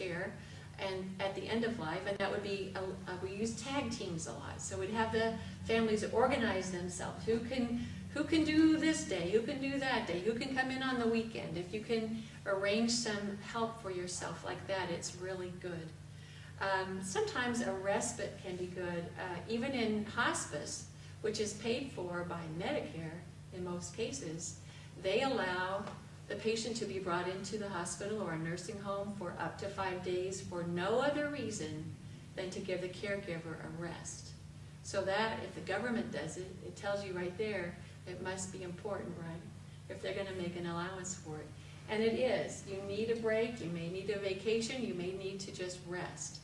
care and at the end of life, and that would be, we use tag teams a lot. So we'd have the families organize themselves. Who can do this day? Who can do that day? Who can come in on the weekend? If you can arrange some help for yourself like that, it's really good. Sometimes a respite can be good, even in hospice, which is paid for by Medicare in most cases. They allow the patient to be brought into the hospital or a nursing home for up to 5 days for no other reason than to give the caregiver a rest. So that, if the government does it, it tells you right there, it must be important, right? If they're going to make an allowance for it. And it is. You need a break, you may need a vacation, you may need to just rest.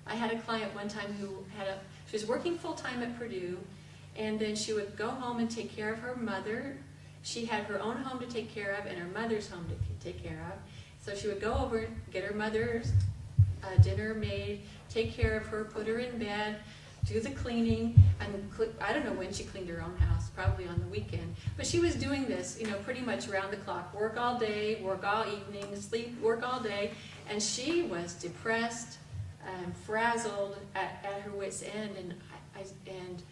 I had a client one time who she was working full-time at Purdue, and then she would go home and take care of her mother. She had her own home to take care of and her mother's home to take care of. So she would go over, get her mother's dinner made, take care of her, put her in bed, do the cleaning, and I don't know when she cleaned her own house, probably on the weekend. But she was doing this, pretty much around the clock. Work all day, work all evening, sleep, work all day. And she was depressed, frazzled, at her wit's end. And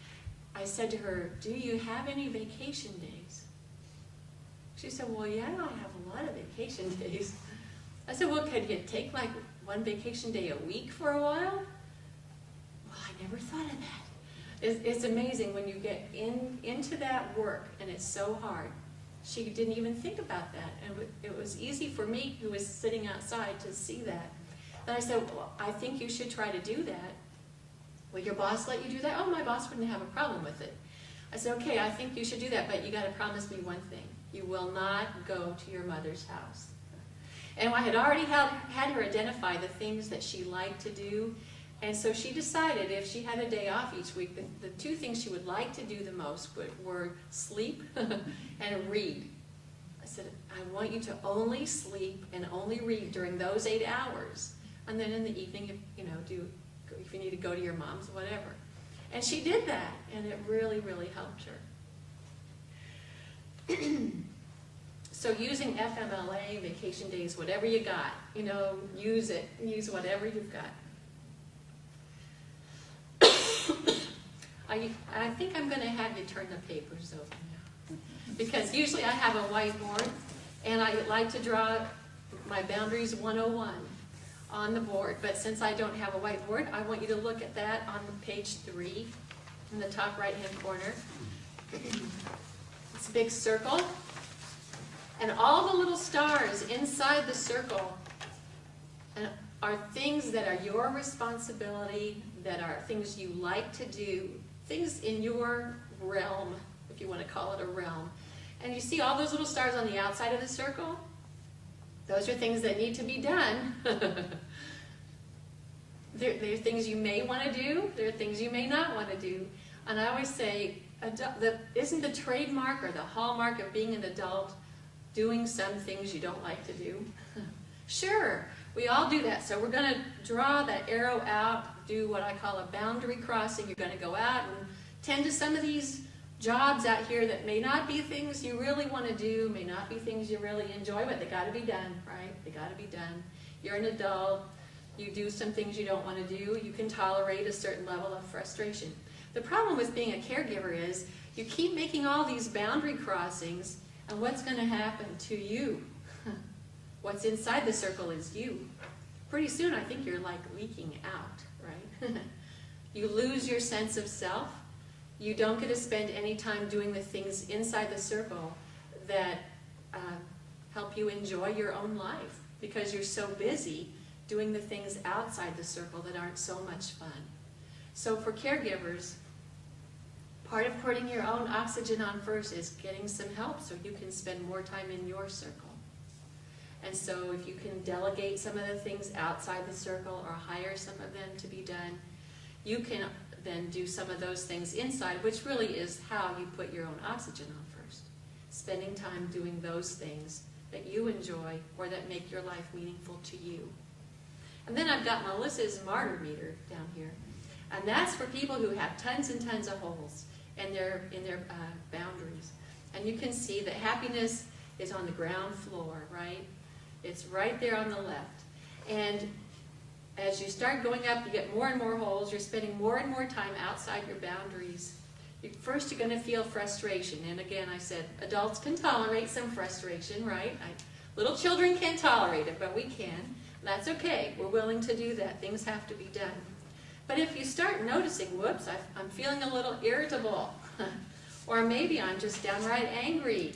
I said to her, "Do you have any vacation days?" She said, "Well, yeah, I have a lot of vacation days." I said, "Well, could you take like one vacation day a week for a while?" "Well, I never thought of that." It's amazing when you get into that work, and it's so hard. She didn't even think about that, and it was easy for me, who was sitting outside, to see that. Then I said, "Well, I think you should try to do that." "Will your boss let you do that?" "Oh, my boss wouldn't have a problem with it." I said, "Okay, I think you should do that, but you got to promise me one thing. You will not go to your mother's house." And I had already had her identify the things that she liked to do, and so she decided if she had a day off each week, the two things she would like to do the most were sleep and read. I said, "I want you to only sleep and only read during those 8 hours, and then in the evening, if you need to go to your mom's, whatever." And she did that, and it really, really helped her. So using FMLA, vacation days, whatever you got, use it. Use whatever you've got. I think I'm going to have you turn the papers over now. Because usually I have a whiteboard, and I like to draw my Boundaries 101 on the board. But since I don't have a whiteboard, I want you to look at that on page 3 in the top right-hand corner. It's a big circle. And all the little stars inside the circle are things that are your responsibility, that are things you like to do, things in your realm, if you want to call it a realm. And you see all those little stars on the outside of the circle? Those are things that need to be done. There are things you may want to do, there are things you may not want to do. And I always say, isn't the trademark or the hallmark of being an adult doing some things you don't like to do? Sure, we all do that. So we're going to draw that arrow out, do what I call a boundary crossing. You're going to go out and tend to some of these jobs out here that may not be things you really want to do, may not be things you really enjoy, but they got to be done, right? They got to be done. You're an adult. You do some things you don't want to do. You can tolerate a certain level of frustration. The problem with being a caregiver is you keep making all these boundary crossings, and what's going to happen to you? What's inside the circle is you. Pretty soon, I think you're like leaking out, right? You lose your sense of self. You don't get to spend any time doing the things inside the circle that help you enjoy your own life, because you're so busy doing the things outside the circle that aren't so much fun. So for caregivers, part of putting your own oxygen on first is getting some help so you can spend more time in your circle. And so if you can delegate some of the things outside the circle or hire some of them to be done, you can then do some of those things inside, which really is how you put your own oxygen on first. Spending time doing those things that you enjoy or that make your life meaningful to you. And then I've got Melissa's martyr meter down here. And that's for people who have tons and tons of holes in their boundaries. And you can see that happiness is on the ground floor, right? It's right there on the left. And as you start going up, you get more and more holes, you're spending more and more time outside your boundaries. First you're going to feel frustration, and again I said adults can tolerate some frustration, right? Little children can't tolerate it, but we can. That's okay, we're willing to do that. Things have to be done. But if you start noticing, whoops, I'm feeling a little irritable, or maybe I'm just downright angry,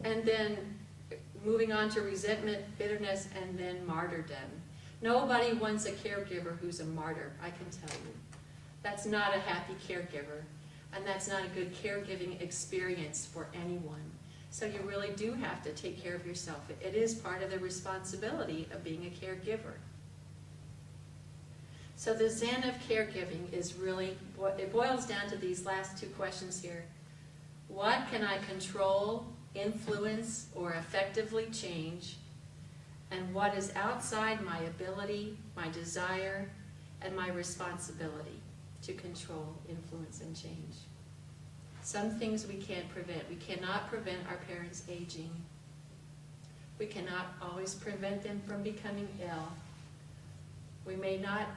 and then moving on to resentment, bitterness, and then martyrdom. Nobody wants a caregiver who's a martyr, I can tell you. That's not a happy caregiver, and that's not a good caregiving experience for anyone. So you really do have to take care of yourself. It is part of the responsibility of being a caregiver. So the Zen of caregiving is really, it boils down to these last two questions here. What can I control, influence, or effectively change? And what is outside my ability, my desire, and my responsibility to control, influence, and change? Some things we can't prevent. We cannot prevent our parents aging. We cannot always prevent them from becoming ill. We may not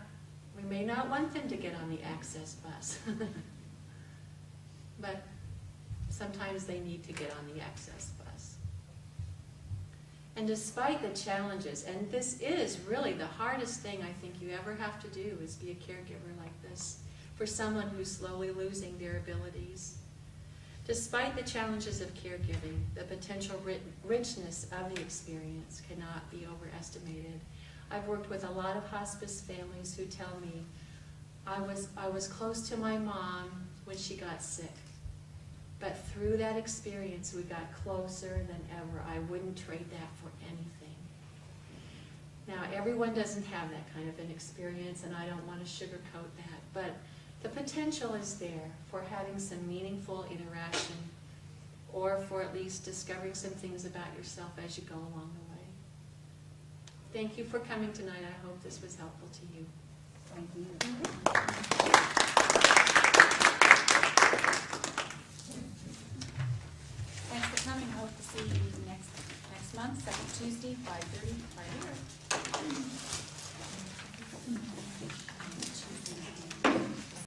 want them to get on the access bus. But sometimes they need to get on the access bus. And despite the challenges, and this is really the hardest thing I think you ever have to do, is be a caregiver like this for someone who's slowly losing their abilities. Despite the challenges of caregiving, the potential richness of the experience cannot be overestimated. I've worked with a lot of hospice families who tell me, I was close to my mom when she got sick, but through that experience we got closer than ever. I wouldn't trade that for anything. Now, everyone doesn't have that kind of an experience, and I don't want to sugarcoat that, but the potential is there for having some meaningful interaction, or for at least discovering some things about yourself as you go along the way. Thank you for coming tonight. I hope this was helpful to you. Thank you. Thanks for coming. I hope to see you next month, second Tuesday, 5:30, right here.